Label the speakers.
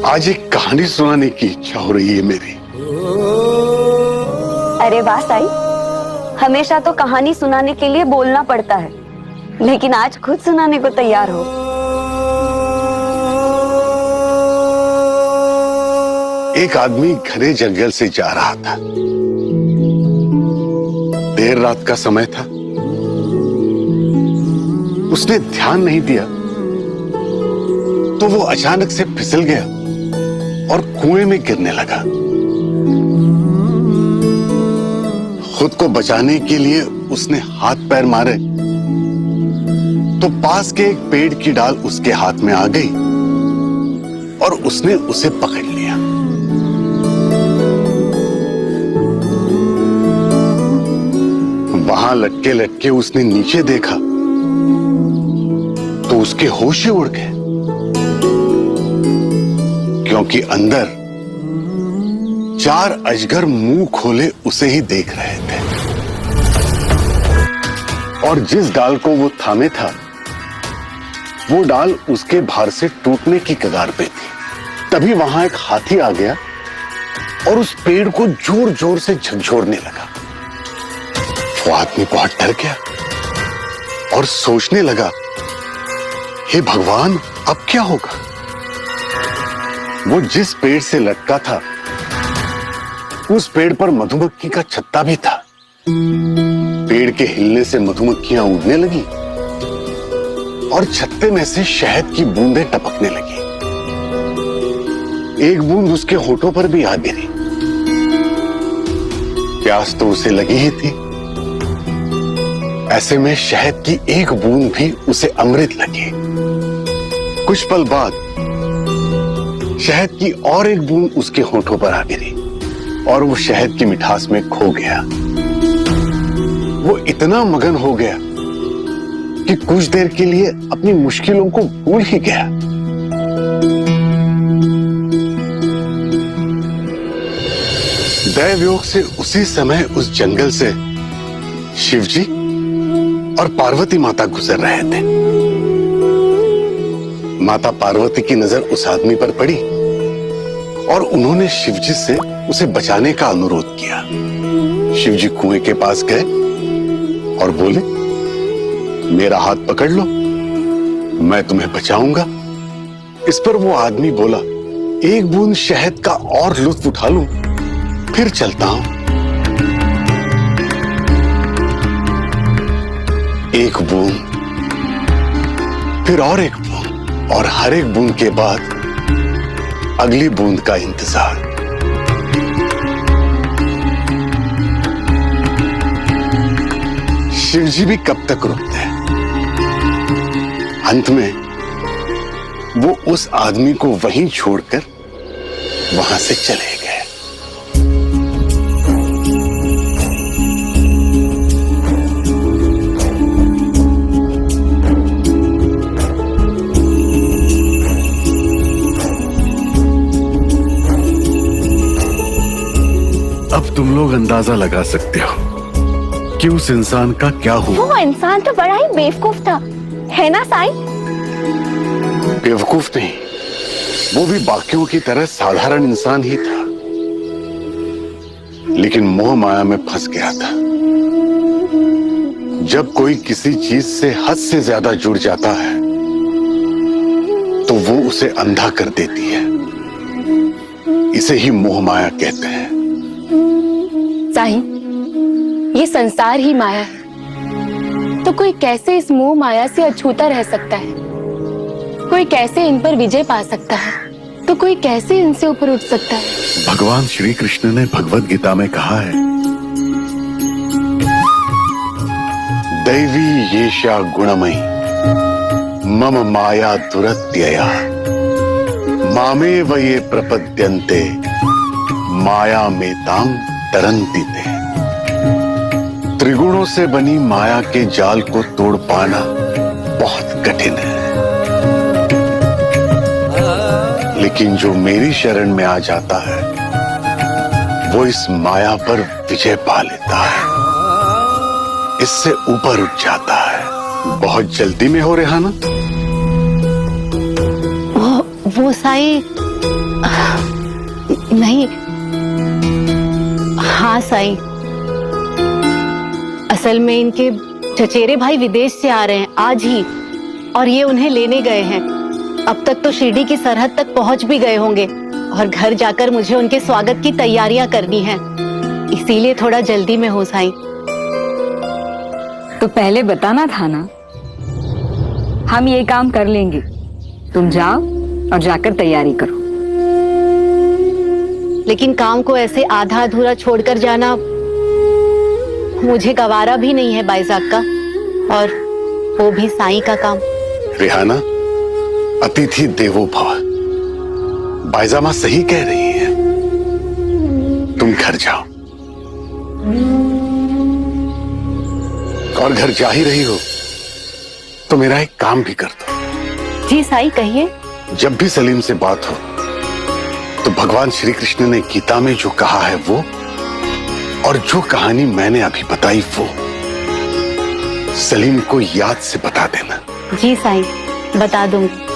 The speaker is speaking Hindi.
Speaker 1: आज एक कहानी सुनाने की इच्छा हो रही है मेरी।
Speaker 2: अरे वाह साईं, हमेशा तो कहानी सुनाने के लिए बोलना पड़ता है, लेकिन आज खुद सुनाने को तैयार हो।
Speaker 1: एक आदमी घने जंगल से जा रहा था। देर रात का समय था। उसने ध्यान नहीं दिया तो वो अचानक से फिसल गया और कुएं में गिरने लगा। खुद को बचाने के लिए उसने हाथ पैर मारे तो पास के एक पेड़ की डाल उसके हाथ में आ गई और उसने उसे पकड़ लिया। वहां लटके लटके उसने नीचे देखा तो उसके होश ही उड़ गए, क्योंकि अंदर 4 अजगर मुंह खोले उसे ही देख रहे थे। और जिस डाल को वो थामे था वो डाल उसके भार से टूटने की कगार पे थी। तभी वहां एक हाथी आ गया और उस पेड़ को जोर जोर से झकझोरने लगा। वो आदमी बहुत डर गया और सोचने लगा, हे भगवान, अब क्या होगा? वो जिस पेड़ से लटका था उस पेड़ पर मधुमक्खी का छत्ता भी था। पेड़ के हिलने से मधुमक्खियां उड़ने लगी और छत्ते में से शहद की बूंदें टपकने लगी। एक बूंद उसके होठों पर भी आ गिरी। प्यास तो उसे लगी ही थी, ऐसे में शहद की एक बूंद भी उसे अमृत लगी। कुछ पल बाद शहद की और एक बूंद उसके होठों पर आ गिरी और वो शहद की मिठास में खो गया। वो इतना मगन हो गया कि कुछ देर के लिए अपनी मुश्किलों को भूल ही गया। दैवयोग से उसी समय उस जंगल से शिवजी और पार्वती माता गुजर रहे थे। माता पार्वती की नजर उस आदमी पर पड़ी और उन्होंने शिवजी से उसे बचाने का अनुरोध किया। शिवजी कुएं के पास गए और बोले, मेरा हाथ पकड़ लो, मैं तुम्हें बचाऊंगा। इस पर वो आदमी बोला, एक बूंद शहद का और लुत्फ उठा लूं, फिर चलता हूं। एक बूंद, फिर और एक बूंद, और हर एक बूंद के बाद अगली बूंद का इंतजार। शिवजी भी कब तक रुकते हैं। अंत में वो उस आदमी को वहीं छोड़कर वहां से चले गए। अब तुम लोग अंदाजा लगा सकते हो कि उस इंसान का क्या हुआ।
Speaker 2: वो इंसान तो बड़ा ही बेवकूफ था, है ना साईं?
Speaker 1: बेवकूफ नहीं, वो भी बाकियों की तरह साधारण इंसान ही था, लेकिन मोह माया में फंस गया था। जब कोई किसी चीज से हद से ज्यादा जुड़ जाता है तो वो उसे अंधा कर देती है। इसे ही मोह माया कहते हैं।
Speaker 3: साईं, ये संसार ही माया है, तो कोई कैसे इस मोह माया से अछूता रह सकता है? कोई कैसे इन पर विजय पा सकता है? तो कोई कैसे इनसे ऊपर उठ सकता है?
Speaker 1: भगवान श्री कृष्ण ने भगवद गीता में कहा है, दैवी येषा गुणमयी मम माया दुरत्यया मामेव ये प्रपद्यन्ते माया में तांग तरंती थे। त्रिगुणों से बनी माया के जाल को तोड़ पाना बहुत कठिन है, लेकिन जो मेरी शरण में आ जाता है वो इस माया पर विजय पा लेता है, इससे ऊपर उठ जाता है। बहुत जल्दी में हो रहा ना?
Speaker 2: वो साईं,
Speaker 4: नहीं, हाँ साईं, असल में इनके चचेरे भाई विदेश से आ रहे हैं आज ही, और ये उन्हें लेने गए हैं। अब तक तो शिरडी की सरहद तक पहुंच भी गए होंगे और घर जाकर मुझे उनके स्वागत की तैयारियां करनी है, इसीलिए थोड़ा जल्दी में हूँ साईं।
Speaker 2: तो पहले बताना था ना, हम ये काम कर लेंगे। तुम जाओ और जाकर तैयारी करो।
Speaker 4: लेकिन काम को ऐसे आधा अधूरा छोड़कर जाना मुझे गवारा भी नहीं है बाईजाक का, और वो भी साईं का काम।
Speaker 1: रिहाना, अतिथि देवो भव। बाईजामा सही कह रही है, तुम घर जाओ। और घर जा ही रही हो तो मेरा एक काम भी कर दो।
Speaker 4: जी साईं, कहिए।
Speaker 1: जब भी सलीम से बात हो तो भगवान श्री कृष्ण ने गीता में जो कहा है वो, और जो कहानी मैंने अभी बताई वो सलीम को याद से बता देना।
Speaker 4: जी साईं, बता दूंगी।